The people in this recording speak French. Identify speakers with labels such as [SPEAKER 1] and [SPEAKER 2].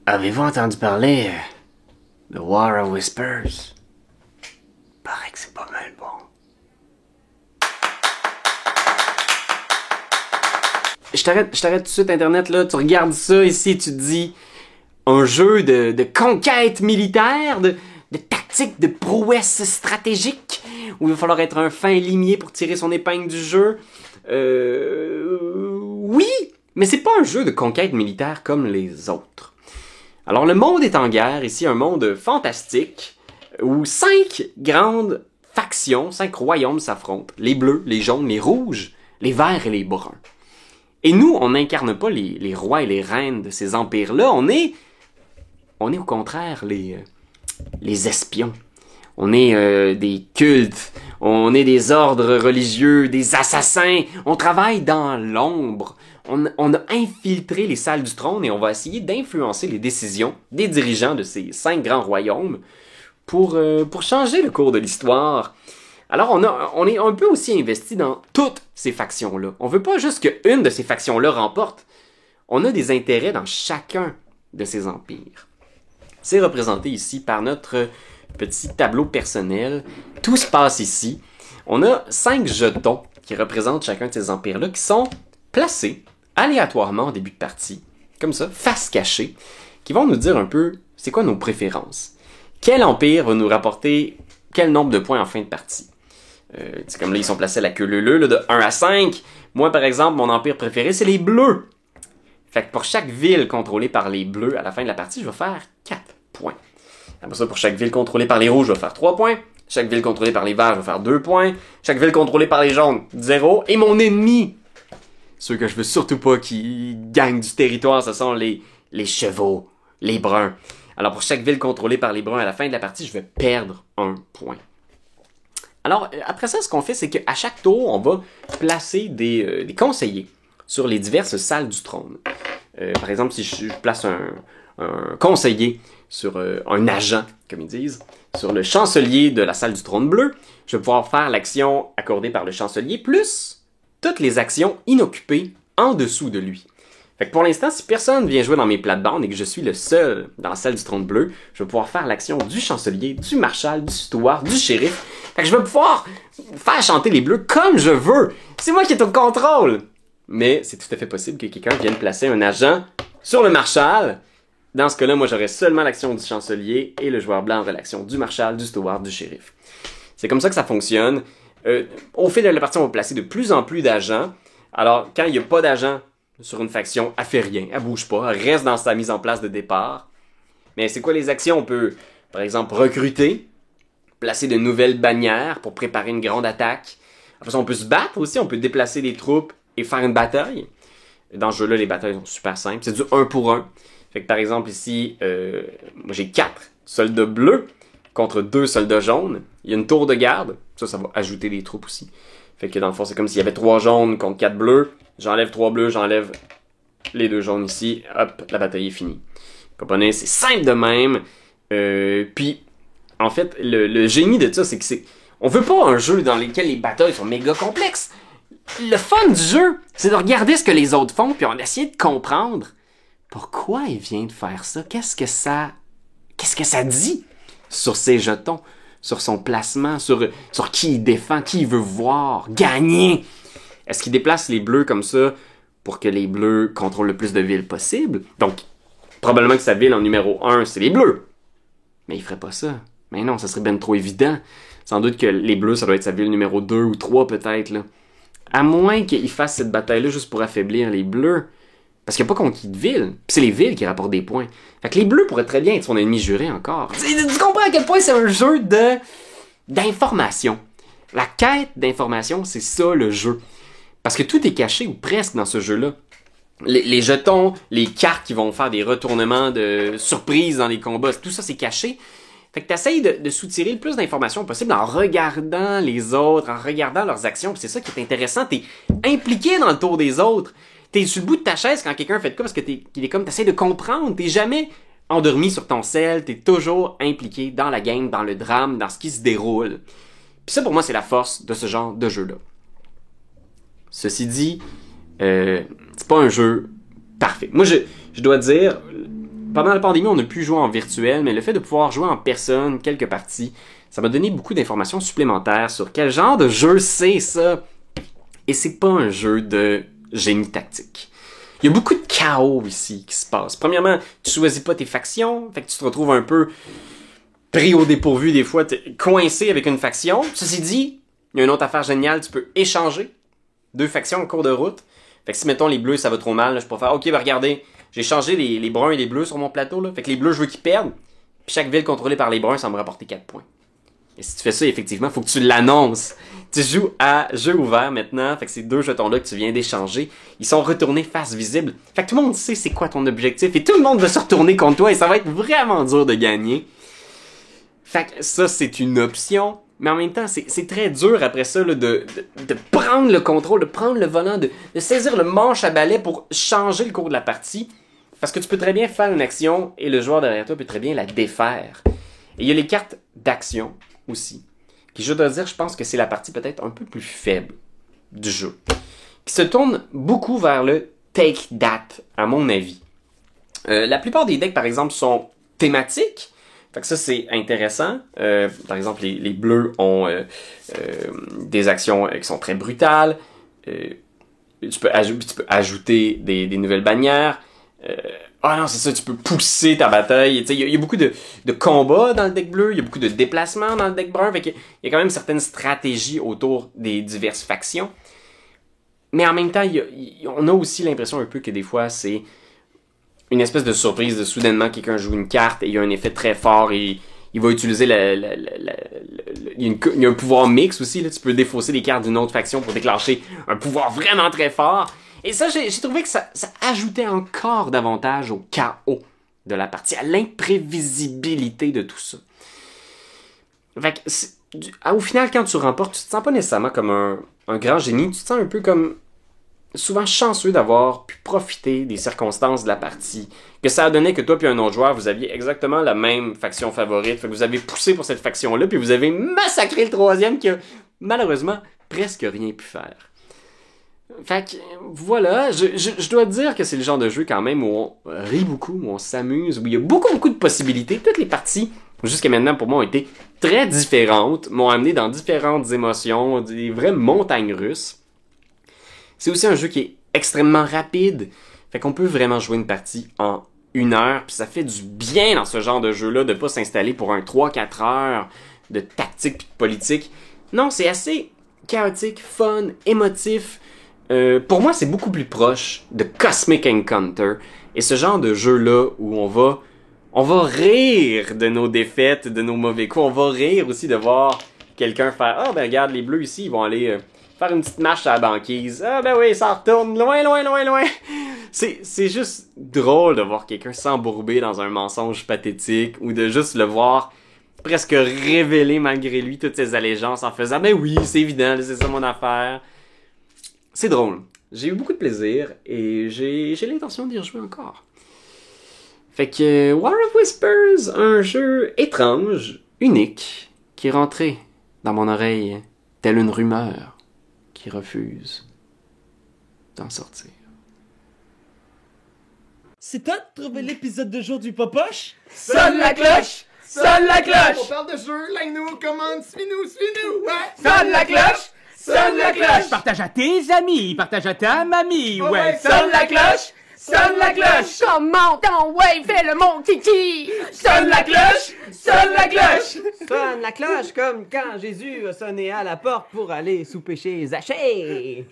[SPEAKER 1] Avez-vous entendu parler de War of Whispers? Paraît que c'est pas mal bon. Je t'arrête tout de suite Internet là, tu regardes ça ici, tu te dis un jeu de conquête militaire, de tactique, de prouesse stratégique, où il va falloir être un fin limier pour tirer son épingle du jeu. Oui, mais c'est pas un jeu de conquête militaire comme les autres. Alors le monde est en guerre, ici un monde fantastique, où 5 grandes factions, 5 royaumes s'affrontent. Les bleus, les jaunes, les rouges, les verts et les bruns. Et nous, on n'incarne pas les rois et les reines de ces empires-là, on est au contraire les espions. On est des cultes, on est des ordres religieux, des assassins, on travaille dans l'ombre. On a infiltré les salles du trône et on va essayer d'influencer les décisions des dirigeants de ces 5 grands royaumes pour changer le cours de l'histoire. Alors on est un peu aussi investi dans toutes ces factions-là. On veut pas juste qu'une de ces factions-là remporte. On a des intérêts dans chacun de ces empires. C'est représenté ici par notre petit tableau personnel. Tout se passe ici. On a 5 jetons qui représentent chacun de ces empires-là qui sont placés aléatoirement en début de partie, comme ça, face cachée, qui vont nous dire un peu c'est quoi nos préférences. Quel empire va nous rapporter quel nombre de points en fin de partie. C'est comme là, ils sont placés à la queue leu-leu, là, de 1 à 5. Moi, par exemple, mon empire préféré, c'est les bleus. Fait que pour chaque ville contrôlée par les bleus, à la fin de la partie, je vais faire 4 points. Après ça, pour chaque ville contrôlée par les rouges, je vais faire 3 points. Chaque ville contrôlée par les verts, je vais faire 2 points. Chaque ville contrôlée par les jaunes, 0. Et mon ennemi, ceux que je veux surtout pas qui gagnent du territoire, ce sont les chevaux, les bruns. Alors pour chaque ville contrôlée par les bruns, à la fin de la partie, je vais perdre 1 point. Alors après ça, ce qu'on fait, c'est qu'à chaque tour, on va placer des conseillers sur les diverses salles du trône. Par exemple, si je place un conseiller sur un agent, comme ils disent, sur le chancelier de la salle du trône bleu, je vais pouvoir faire l'action accordée par le chancelier, plus toutes les actions inoccupées en dessous de lui. Fait que pour l'instant, si personne vient jouer dans mes plates-bandes et que je suis le seul dans la salle du trône bleu, je vais pouvoir faire l'action du chancelier, du marshal, du steward, du shérif. Fait que je vais pouvoir faire chanter les bleus comme je veux. C'est moi qui est au contrôle. Mais c'est tout à fait possible que quelqu'un vienne placer un agent sur le marshal. Dans ce cas-là, moi j'aurais seulement l'action du chancelier et le joueur blanc aurait l'action du marshal, du steward, du shérif. C'est comme ça que ça fonctionne. Au fil de la partie, on va placer de plus en plus d'agents. Alors, quand il n'y a pas d'agent sur une faction, elle fait rien, elle bouge pas, elle reste dans sa mise en place de départ. Mais c'est quoi les actions? On peut, par exemple, recruter, placer de nouvelles bannières pour préparer une grande attaque. Après ça, on peut se battre aussi, on peut déplacer des troupes et faire une bataille. Dans ce jeu-là, les batailles sont super simples. C'est du 1 pour 1. Fait que par exemple ici, moi j'ai 4 soldats bleus contre 2 soldats jaunes. Il y a une tour de garde. Ça va ajouter des troupes aussi. Fait que dans le fond, c'est comme s'il y avait 3 jaunes contre 4 bleus. J'enlève 3 bleus, j'enlève les 2 jaunes ici. Hop, la bataille est finie. Vous comprenez? C'est simple de même. Puis, en fait, le génie de ça, c'est que on veut pas un jeu dans lequel les batailles sont méga complexes. Le fun du jeu, c'est de regarder ce que les autres font, puis on essaie de comprendre pourquoi il vient de faire ça. Qu'est-ce que ça dit sur ses jetons, sur son placement, sur qui il défend, qui il veut voir gagner. Est-ce qu'il déplace les bleus comme ça pour que les bleus contrôlent le plus de villes possible? Donc, probablement que sa ville en numéro 1, c'est les bleus. Mais il ferait pas ça. Mais non, ça serait bien trop évident. Sans doute que les bleus, ça doit être sa ville numéro 2 ou 3 peut-être, là. À moins qu'il fasse cette bataille-là juste pour affaiblir les bleus. Parce qu'il n'y a pas conquis de ville. Puis c'est les villes qui rapportent des points. Fait que les bleus pourraient très bien être son ennemi juré encore. Tu comprends à quel point c'est un jeu d'information. La quête d'information, c'est ça le jeu. Parce que tout est caché, ou presque, dans ce jeu-là. Les jetons, les cartes qui vont faire des retournements de surprise dans les combats, tout ça, c'est caché. Fait que t'essayes de soutirer le plus d'informations possible en regardant les autres, en regardant leurs actions. Puis c'est ça qui est intéressant, t'es impliqué dans le tour des autres. T'es sur le bout de ta chaise quand quelqu'un fait de quoi parce que t'essayes de comprendre. T'es jamais endormi sur ton sel, t'es toujours impliqué dans la game, dans le drame, dans ce qui se déroule. Puis ça, pour moi, c'est la force de ce genre de jeu-là. Ceci dit, c'est pas un jeu parfait. Moi, je dois dire, Pendant la pandémie, on a pu jouer en virtuel, mais le fait de pouvoir jouer en personne quelques parties, ça m'a donné beaucoup d'informations supplémentaires sur quel genre de jeu c'est ça. Et c'est pas un jeu de génie tactique. Il y a beaucoup de chaos ici qui se passe. Premièrement, tu choisis pas tes factions, fait que tu te retrouves un peu pris au dépourvu des fois, t'es coincé avec une faction. Ceci dit, il y a une autre affaire géniale, tu peux échanger 2 factions en cours de route. Fait que si, mettons, les bleus, ça va trop mal, là, je peux faire, ok, ben regardez, j'ai changé les bruns et les bleus sur mon plateau, là. Fait que les bleus, je veux qu'ils perdent. Puis chaque ville contrôlée par les bruns, ça me rapporter 4 points. Et si tu fais ça, effectivement, faut que tu l'annonces. Tu joues à jeu ouvert maintenant, fait que ces 2 jetons-là que tu viens d'échanger, ils sont retournés face visible. Fait que tout le monde sait c'est quoi ton objectif et tout le monde va se retourner contre toi et ça va être vraiment dur de gagner. Fait que ça, c'est une option. Mais en même temps, c'est très dur après ça là, de prendre le contrôle, de prendre le volant, de saisir le manche à balai pour changer le cours de la partie. Parce que tu peux très bien faire une action et le joueur derrière toi peut très bien la défaire. Et il y a les cartes d'action aussi. Qui, je dois dire, je pense que c'est la partie peut-être un peu plus faible du jeu. Qui se tourne beaucoup vers le take that, à mon avis. La plupart des decks, par exemple, sont thématiques. Fait que ça, c'est intéressant. Par exemple, les bleus ont des actions qui sont très brutales. Tu peux ajouter des nouvelles bannières. Ah non, c'est ça, tu peux pousser ta bataille. Il y a beaucoup de combats dans le deck bleu, il y a beaucoup de déplacements dans le deck brun. Fait qu'il y a quand même certaines stratégies autour des diverses factions. Mais en même temps, on a aussi l'impression un peu que des fois, c'est une espèce de surprise de soudainement quelqu'un joue une carte et il y a un effet très fort et il va utiliser il y a un pouvoir mix aussi, là. Tu peux défausser les cartes d'une autre faction pour déclencher un pouvoir vraiment très fort. Et ça, j'ai trouvé que ça ajoutait encore davantage au chaos de la partie, à l'imprévisibilité de tout ça. Fait que, au final, quand tu remportes, tu te sens pas nécessairement comme un grand génie, tu te sens un peu comme souvent chanceux d'avoir pu profiter des circonstances de la partie, que ça a donné que toi puis un autre joueur, vous aviez exactement la même faction favorite, fait que vous avez poussé pour cette faction-là, puis vous avez massacré le troisième qui a malheureusement presque rien pu faire. Fait que, voilà, je dois dire que c'est le genre de jeu quand même où on rit beaucoup, où on s'amuse, où il y a beaucoup de possibilités. Toutes les parties, jusqu'à maintenant, pour moi, ont été très différentes, m'ont amené dans différentes émotions, des vraies montagnes russes. C'est aussi un jeu qui est extrêmement rapide, fait qu'on peut vraiment jouer une partie en 1 heure, puis ça fait du bien dans ce genre de jeu-là de pas s'installer pour un 3-4 heures de tactique puis de politique. Non, c'est assez chaotique, fun, émotif. Pour moi, c'est beaucoup plus proche de Cosmic Encounter et ce genre de jeu-là où on va rire de nos défaites, de nos mauvais coups. On va rire aussi de voir quelqu'un faire « Ah, ben regarde, les bleus ici, ils vont aller faire une petite marche à la banquise. Ah, ben oui, ça retourne loin. » C'est juste drôle de voir quelqu'un s'embourber dans un mensonge pathétique ou de juste le voir presque révéler malgré lui toutes ses allégeances en faisant « Ben oui, c'est évident, c'est ça mon affaire. » C'est drôle. J'ai eu beaucoup de plaisir et j'ai l'intention d'y rejouer encore. Fait que War of Whispers, un jeu étrange, unique, qui est rentré dans mon oreille telle une rumeur qui refuse d'en sortir.
[SPEAKER 2] C'est toi de trouver l'épisode de jour du Popoche?
[SPEAKER 3] Sonne la cloche! Sonne la cloche!
[SPEAKER 4] On parle de jeu, like-nous, commande, suis-nous, ouais!
[SPEAKER 3] Sonne la cloche! Sonne la cloche!
[SPEAKER 2] Partage à tes amis, partage à ta mamie, ouais!
[SPEAKER 3] Sonne la cloche! Sonne la cloche!
[SPEAKER 5] Comment ton ouais, fais le mon kiki!
[SPEAKER 3] Sonne la cloche! Sonne la cloche!
[SPEAKER 6] Sonne la cloche comme quand Jésus a sonné à la porte pour aller souper chez Zachée.